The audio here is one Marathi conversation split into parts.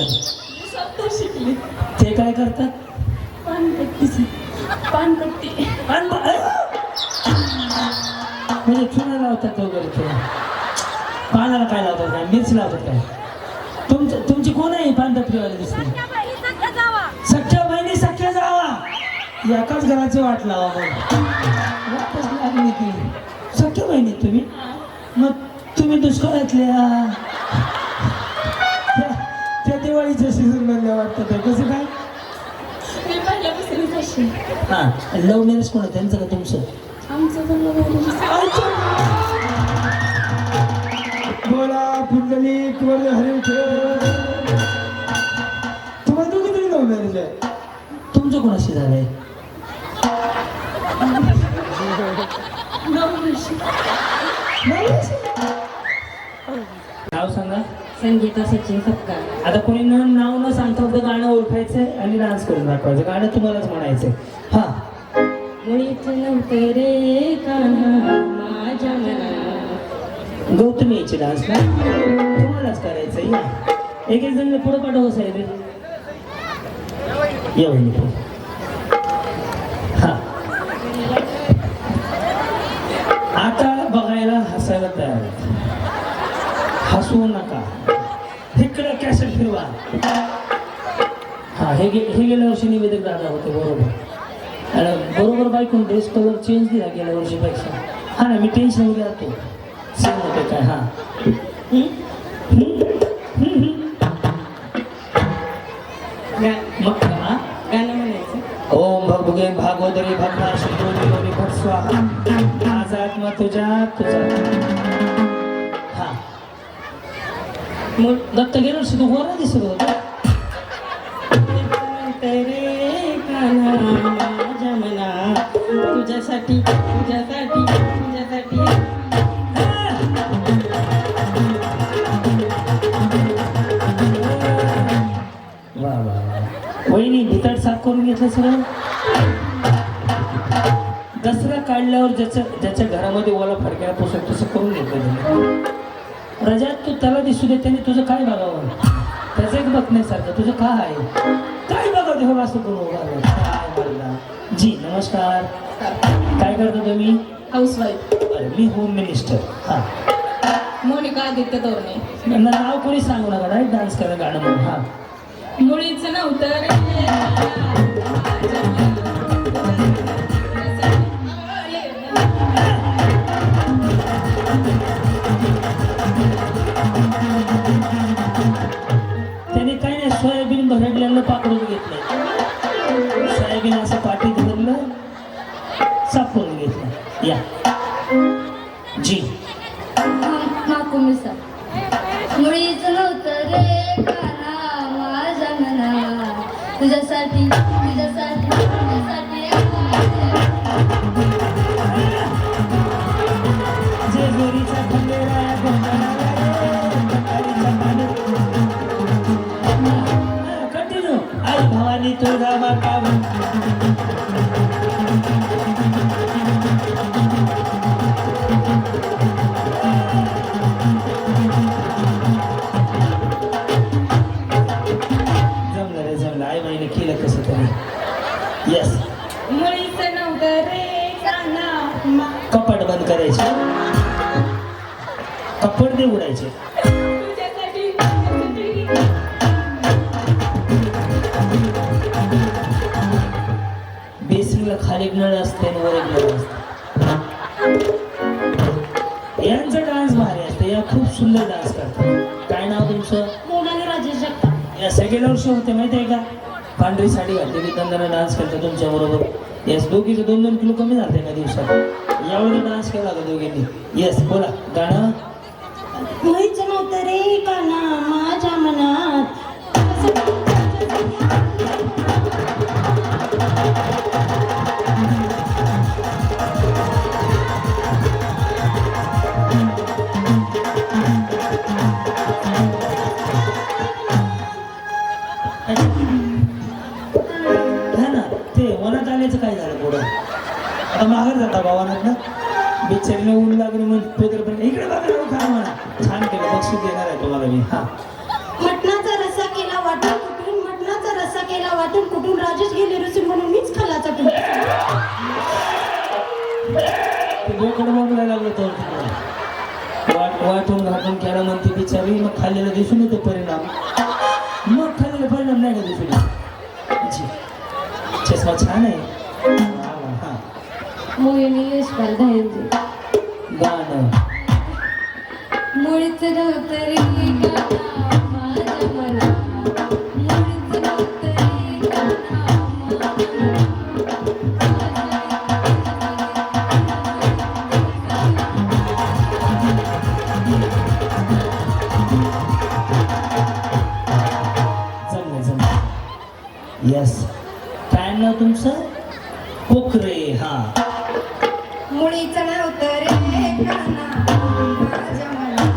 आधी? स्वतः शिकले. ते काय करतात? पानपट्टी. म्हणजे चुना लावतात वगैरे ते. पानाला काय लावतात काय? मिरची लावतात काय? तुमची कोण आहे पानपट्टीवाले दिसते? सख्या बहिणी सख्या जावा. एकाच घराची वाट लावा वाटच लागली की. सख्या बहिणी तुम्ही? मग तुम्ही दुष्काळातल्या त्या दिवाळीच्या सीझन मधल्या वाटतं ते कसं काय? मी पहिल्यापासूनच अशी. हा लव्ह मॅरेज कोण आहे त्यांचं का तुमचं? आमचं पण love marriage. बोला पुंडलिक वर हरी तुम्हाला दोघी तरी लव्ह मॅरेज आहे. तुमचं कोणाशी झालंय? नाव सांगा. संगीता सचिन सपकाळ. आता कोणी नाव न सांगता फक्त गाणं ओळखायचंय आणि डान्स करून दाखवायचं. गाणं तुम्हालाच म्हणायचंय. हा मुळीच नव्हतं रे कान्हा माझ्या मनात. गौतमी यायची डान्स ना तुम्हालाच करायचंय. या एक एक जण पुढं पाठव साहेब. येऊन हा आता बघायला हसायला तयार आहेत. हसवू नका. इकडे कॅसेट फिरवा. हा हे गेल्या वर्षी निवेदक दादा होते बरोबर. आणि बरोबर बाईकून ड्रेस कलर चेंज दिला गेल्या वर्षीपेक्षा. हा ना मी टेन्शन मध्ये राहतो. सेम होते काय? हा मग गाणं म्हणायचं. ओम भगवगे भागवदरी भगवा श्री भट स्वाहा. माझा आत्मा तुझ्या हा मग दत्त गेलो तू गोरा दिसत होता. रे कान्हा माझ्या मनात तुझ्यासाठी तुझ्यासाठी तुझ्यासाठी. वा वा वा. वहिनी भिताड साफ करून घेतलं सगळं. दसरा काढल्यावर ज्याच्या घरामध्ये ओला फडक्याला पोसत तसं करून घेतलं. रजात तू त्याला दिसू दे. त्याने तुझं काय बघावं? त्याचं एक बघण्यासारखं तुझं काय आहे? काय बघा ते असं करून जी नमस्कार. काय करता तुम्ही? हाऊसवाईफ. अरे मी होम मिनिस्टर. हा मोनिका आदित्य तोरणे. नाव कोणी सांगू नका. डायरेक्ट डान्स करा गाणं म्हणून. हा मुळीच नव्हतं रे. त्याने काय नाही सोयाबीन भरडल्यानं पाकडून घेतलं. सोयाबीन असं पाठी धरलं साफ करून घेतलं. या जी माकुमिसा. मुळीच नव्हतं रे कान्हा माझ्या मनात तुझ्यासाठी तुझ्यासाठी तुझ्यासाठी. जेजुरीचा खंडेरा कंटिन्यू. आई भवानी तुझा माता जमलं. आई बाईने केलं कसं तरी. येस. मुळीच नव्हतं रे कान्हा. कपाट बंद करायचे. कपड दे उडायचे. तुझ्यासाठी बेसिंगला खाली एक नळ असते आणि वर एक नळ असते. यांचा डान्स भारी असते. या खूप सुंदर डान्स करतात. काय नाव तुमचं? मोनाली राजेश जगताप. या गेल्या वर्षी होते माहिती आहे का? पांढरी साडी घातली दंदाना डान्स करतो तुमच्या बरोबर. येस दोघीचं 2-2 किलो कमी झालं एका दिवसात. यावेळी डान्स केला होता दोघींनी. येस बोला गाणं. मुळीच नव्हतं रे कान्हा माझ्या मनात. काय झालं पुढं? आता माघार जाता भावानं बिचारीने ऊन लागली मग पेदर इकडे बघा खा म्हणा. छान केलं. बक्षीस देणार आहे तुम्हाला मी. हा मटणाचा रस्सा केला वाटून आतून कुठून राजेश गेले रसून म्हणून मीच खाल्ला चाटून. ते बोकड बोंबलायला लागलं तर वाटून घाटून केला म्हणते बिचारी, मग खाल्लेला दिसून येतो परिणाम. मग खाल्लेला परिणाम नाही का दिसून येत. चष्मा छान आहे. हा मोहिनी यशपाल दहेंजे. गाणं मुळीच नव्हतं रे गाणं माझ्या मनात. मुळीच नव्हतं रे गाणं जमलं जमलं. यस. काय नाव तुमचं? कोकरे. हा मुळीच नव्हतं रे काना माझ्या मनात.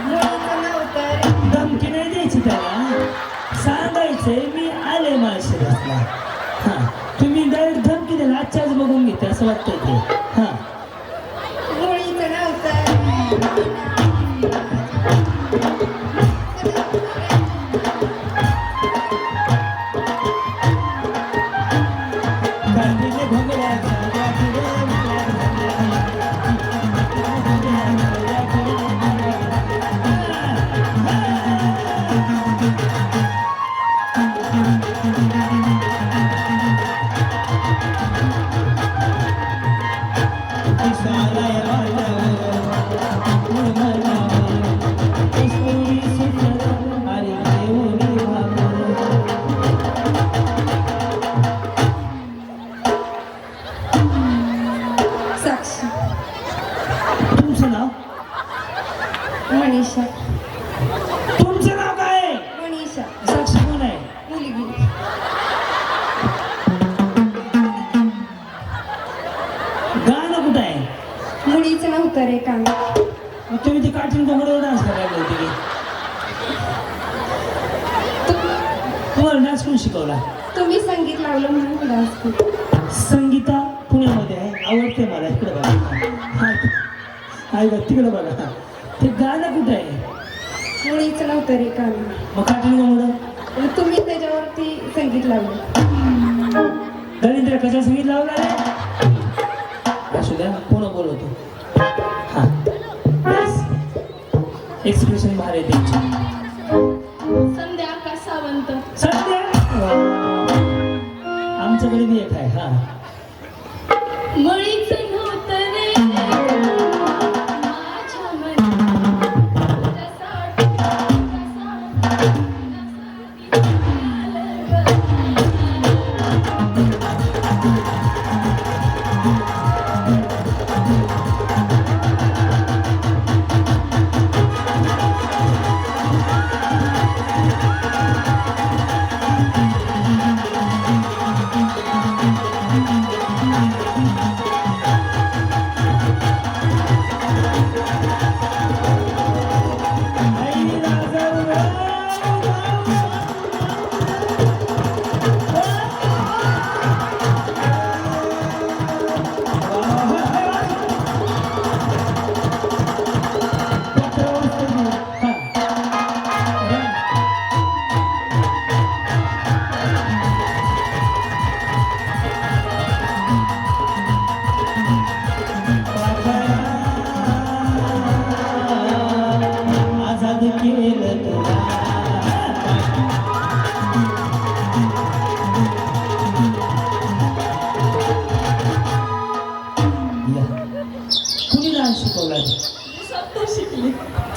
मुळीच नव्हतं रे. धमकी नाही द्यायची त्याला, सांगायचंय मी आले माळशिरसला. हा तुम्ही डायरेक्ट धमकी द्याल, आजच्याच बघून घेते असं वाटतंय ते. हा मुळीच नव्हतं रे काना. गाठीले घोंगड्याच्या गाठीले साक्षी. तुमचं नाव? मनीषा. तुमचं नाव काय आहे? मनीषा साक्षी कोण आहे? मुलगी. गाणं कुठं आहे? मुळीच नव्हतं रे काना. मग तुम्ही ते कार्टून कोंबड्यावर डान्स करायला होते की? तुम्हाला डान्स कोण शिकवला? तुम्ही संगीत लावलं म्हणून डान्स केला. संगीता पुण्यामध्ये आहे, आवडते मला. इकडे बघा, आहे का तिकडे बघा. ते गाणं कुठं आहे? मुळीच नव्हतं रे काना. मग कार्टून कोंबडं मग तुम्ही त्याच्यावरती संगीत लावलं. दलिंद्र कशा संगीत लावला रे? असू द्या, पुन्हा बोलवतो. हा एक्सप्रेशन भारी आहे त्यांची. संध्या आकाश सावंत. सध्या आमच्याकडे बी एक आहे. हा मुळीच नव्हतं रे माझ्या मनात.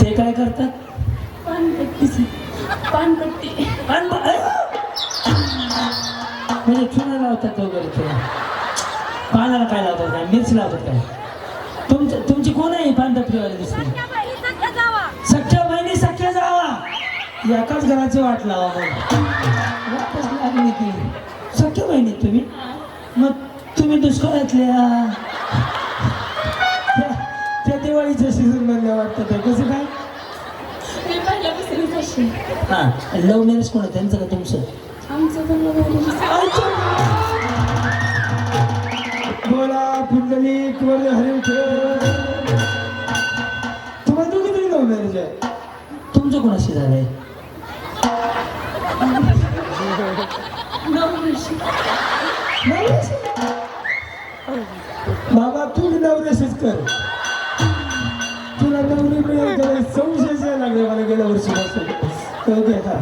ते काय करतात? पानपट्टी. म्हणजे चुना लावतात वगैरे ते. पानाला काय लावतात? काय मिरची लावतात काय? तुमची कोण आहे पानपट्टीवाली दिसते? सख्या बहिणी सख्या जावा. एकाच घराची वाट लावा. मग वाटच लागली की सख्या बहिणी तुम्ही. मग तुम्ही दुष्काळातल्या त्या दिवाळीच्या सीझन मधल्या वाटतं. कसं काय? मी पहिल्यापासूनच अशी. हा लव्ह मॅरेज कोण आहे? त्यांचं का तुमचं? आमचं पण बोला पुंडलिक वर हरी. तुम्हाला दोघी तरी लव्ह मॅरेज आहे. तुमचं कोणाशी झालंय? नवऱ्याशी. नवऱ्याशी? बाबा तू नवऱ्याशीच कर. तुला नवरी मिळेल त्याला संशयच यायला लागले मला गेल्या वर्षीपासून. ओके हा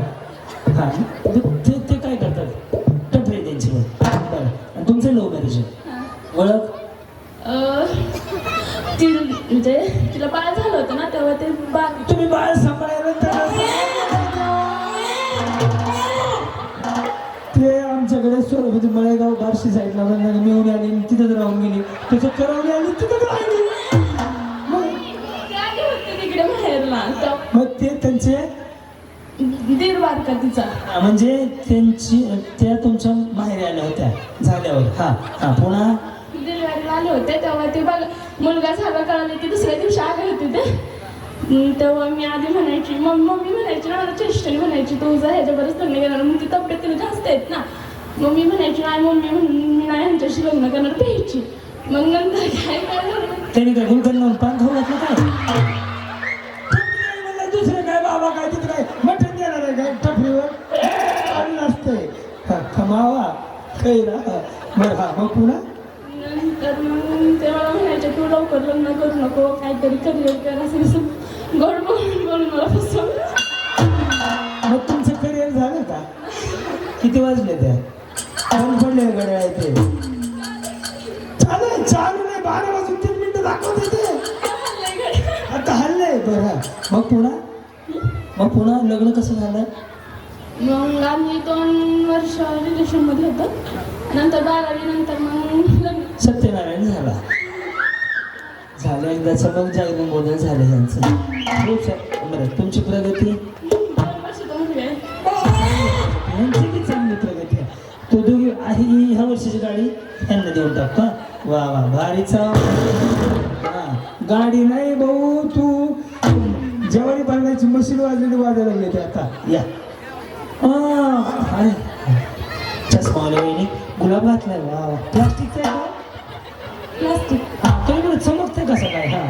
हा ते काय करतात टपरे त्यांची बरं. आणि तुमचं लव्ह मॅरेज आहे ओळख? ती म्हणजे तिला बाळ झालं होतं ना तेव्हा ते बाळ. तुम्ही बाळ सांभाळायला ते आमच्याकडे म्हणजे मळेगाव बार्शी साईडला मिळून आली तिथंच राहून गेली. त्याचं करवली आली तिथंच राहिली. तिकडे बाहेरला मग ते त्यांचे दीड बारका तिचा. म्हणजे त्या तुमच्या माहेरी आल्या होत्या झाल्यावर. हा हा पुन्हा डिलिव्हरीला आले होते तेव्हा ते बघ मुलगा झाला कळाले की दुसऱ्या दिवशी आले होते ते. तेव्हा मी आधी म्हणायची मम्मी म्हणायची ना मला चेष्टने म्हणायची तू जर ह्याच्याबरोबर लग्न करणार मग ती तब्येतीने जास्त आहेत ना. मम्मी म्हणायची नाही मम्मी म्हणून मी नाही ह्यांच्याशी लग्न करणार प्यायची. मग नंतर काय झालं त्याने काय गुलकंद लावून पान खाऊ घातलं काय? दुसरं काय बाबा काय तिथं काय मटण देणार आहे काय टपरीवर नसतंय. खमावा काही ना बरं. हा मग पुन्हा नंतर मग ते मला म्हणायचे तू लवकर लग्न करू नको काहीतरी करिअर कर असं गोड बोलून मला फसवलं. मग तुमचं करिअर झालं का? किती वाजले त्या कोण पडले गड्या आहे ते चालू नाही 12 वाजून 3 मिनिटं दाखवते ते आता हल्लंय. बरं मग पुन्हा लग्न कसं झालं? मग आम्ही 2 वर्ष रिलेशनमध्ये होतो. नंतर 12वी नंतर मग लग्न. सत्यनारायण झालं एकदाचं मग जागरण बोलणं झालं त्यांचं. बरं तुमची प्रगती? यांची की चांगली प्रगती आहे. तो दोघी आहे ह्या वर्षीची गाडी यांना देऊन टाक का? वा वा भारीचा. हा गाडी नाही भाऊ तू जेवारी बांधण्याची मशीन वाजायला लागली ते आता. या चष्मा वहिनी गुलाब घातलाय. वा वा प्लास्टिकचा आहे का? प्लास्टिक. हा तुम्ही चमकते कसं काय? हा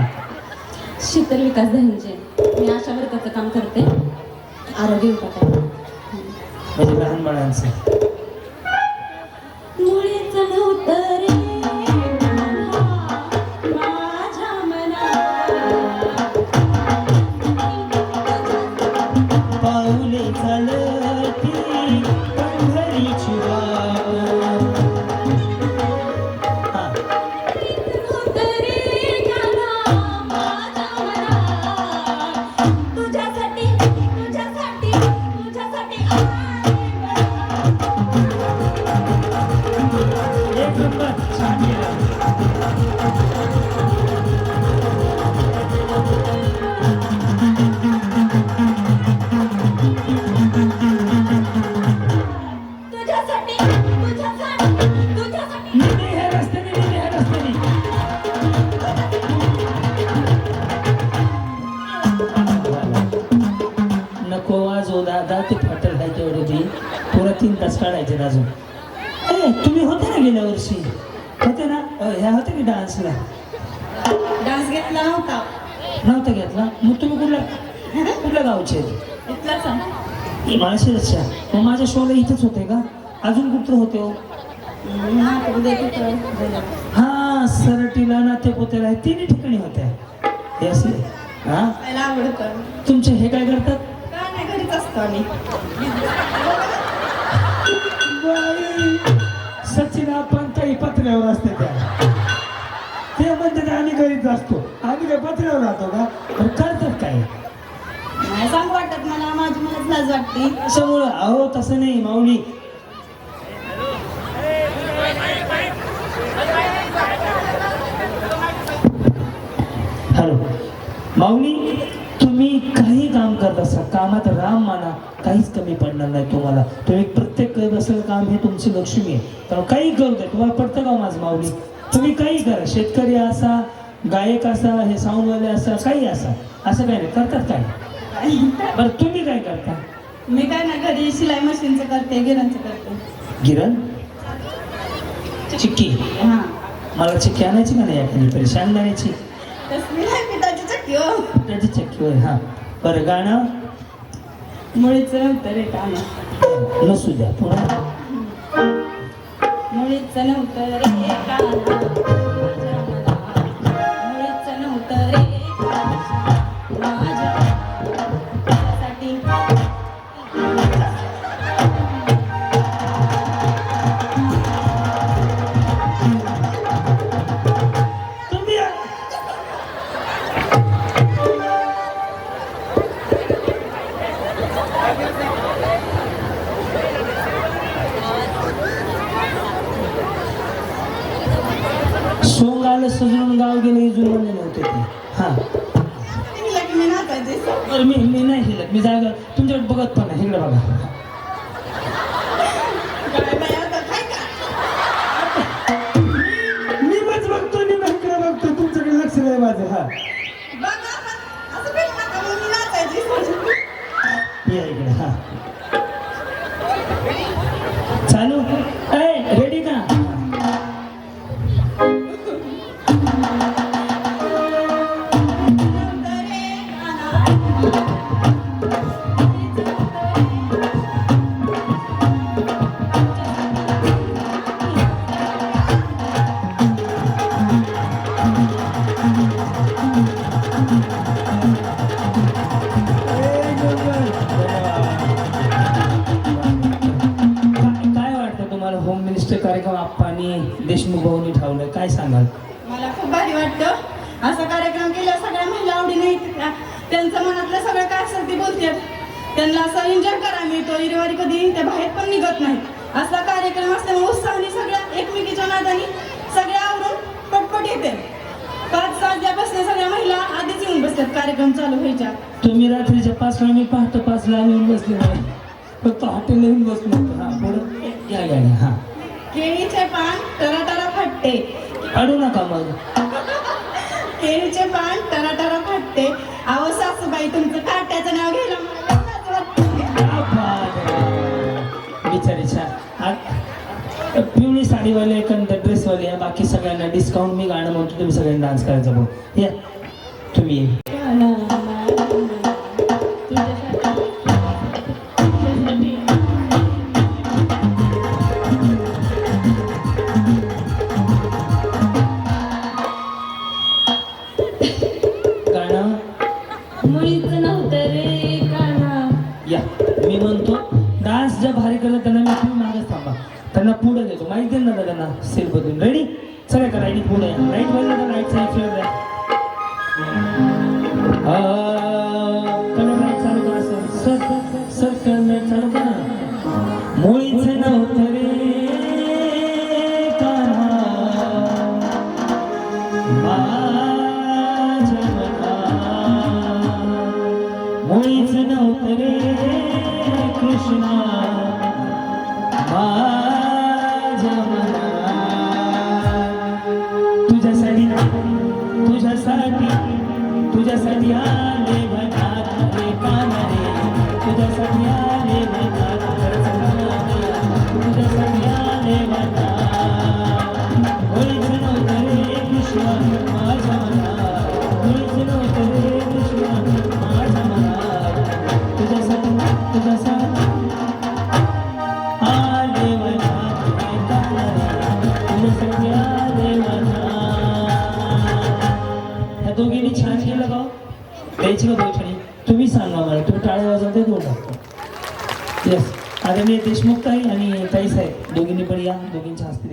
शीतल विकास धनंजय. मी आशा वर्गाचं काम करते आरोग्य विभागात. म्हणजे लहान बाळांचं. मुळीच नव्हतं रे माझ्या मनात पाऊले चालती पंढरीची वाट. नव्हतं रे गाणं माझ्या मनात. तुझ्यासाठी तुझ्यासाठी तुझ्यासाठी एक नंबर छान केलं. तुझ्यासाठी तुझ्यासाठी तुझ्यासाठी. निधी ह्या रस्त्याने निधी ह्या रस्त्याने. नको वाजव दादा ते फाटल आहे तेवढे बी पुरा 3 तास काढायचे अजून. तुम्ही होते ना गेल्या वर्षी होते ना? ह्या होते की डान्सला? डान्स घेतला नव्हता घेतला? मग तुम्ही कुठल्या गावचे? इथलाच आहे. माळशिरसच्या. मग माझ्या शोला इथंच होते का? अजून कुठं होते हो? हा सरटीला नातेपोतेला 3 ठिकाणी होत्या हे असले. हा आवडतं. तुमचे हे काय करतात? काय नाही घरीच असतो आम्ही. सचिन आपण काही पत्र्यावर असते त्या ते म्हणते आम्ही घरीच असतो. आम्ही काय पत्र्यावर राहतो का? करतात काय? नाही सांग वाटत मला माझी मलाच लाज वाटते. त्याच्यामुळं अहो तसं नाही माऊली. हॅलो माऊली तुम्ही काही काम करत असा कामात राम माना काहीच कमी पडणार नाही तुम्हाला. तुम्ही प्रत्येक करत असलेलं काम हे तुमची लक्ष्मी आहे. तर काही करू दे तुम्हाला पडतं का माझं माऊली? तुम्ही काही करा शेतकरी असा गायक असा हे साऊंडवाले असा काही असा असं काही नाही करतात काय? बरं तुम्ही काय करता? मी काय ना घरी शिलाई मशीनचं करते गिरणचं करते. गिरण चिक्की. हां मला चिक्की आणायची का नाही एखादी तरी शेंगदाण्याची? तसली नाही पिठाची चक्की हो. त्याची चक्की होय. हां बरं गाणं मुळीच नव्हतं रे काम. नसू द्या पुन्हा मुळीच नव्हतं रे काना माझ्या मनात, मुळीच नव्हतं रे काना माझ्या त्यासाठी तुम्ही सोंग आलं सजून गाव गेले जुळवले नव्हते ते हा बरं मी नाही हिलत मी जागा तुमच्याकडे बघत पण नाही इकडे बघा मी बस बघतो मी इकडे बघतो तुमच्याकडे लक्ष नाही माझं हा या इकडे हा चालू रेडी का काय वाटतं तुम्हाला होम मिनिस्टर कार्यक्रम आप्पांनी देशमुख भाऊनी ठेवलाय काय सांगाल मला खूप भारी वाटतं असा कार्यक्रम केला सगळ्या महिला आवडीने येतात. त्यांचं मनातलं सगळं काय असेल ते बोलतात. त्यांना असं एन्जॉय करायला मिळतो. इरेवारी कधी त्या बाहेर पण निघत नाही. असा कार्यक्रम असल्यामुळे उत्साहाने सगळ्या एकमेकीच्या नादाने सगळ्या आवरून पटपट येते. 5 वाजल्यापासून सगळ्या महिला आधीच येऊन बसतात कार्यक्रम चालू व्हायच्या. तुम्ही रात्रीच्या 5ला मी पहाटे 5ला येऊन बसले नाही फक्त हॉटेलला येऊन बसलो होतो हा पुढे या हा केळीचे पान टराटरा फाटते. अडू नका मग केळीचे पान टराटरा फाटते. अहो सासूबाई तुमचं काट्याचं नाव घ्यायला मला लाज वाटते. बिचारीच्या पिवळी साडीवाले एखादा ड्रेसवाले बाकी सगळ्यांना डिस्काउंट मी गाणं म्हणतो तुम्ही सगळ्यांना डान्स करायचं बघ या तुम्ही गाणं मुळीच नव्हतं रे काना या मी म्हणतो डान्स ज्या भारी करतात त्यांना मी तुम्ही मागच थांबा त्यांना पुढे देतो माहिती आहे ना त्यांना सेल बदलून रेडी सगळ्या करा आणि पुढे राईट वाजला तर राईट साईड फिर द्या लाईट चालू करा सर सर लाईट चालू करा मुळीच नव्हतं रे कान्हा माझ्या मनात मुळीच नव्हतं रे कृष्णा माझ्या मनात तुझ्यासाठी तुझ्यासाठी आले भनात रे काना रे तुझ्यासाठी आले भनात तुझ्यासाठी आले भनात मुळीच नव्हतं रे कृष्णा माझ्या मनात मुळीच नव्हतं रे कृष्णा माझ्या मनात तुझ्यासाठी आले भनात रे काना रे तुझ्यासाठी आले भनात ह्या दोघींनी छान केलं का द्यायची का दोघांनी तुम्ही सांगा मला तुम्ही टाळे वाजवते दोन टाकतो येस आदरणीय देशमुख ताई आणि ताई साहेब दोघींनी पण या दोघींच्या हस्ते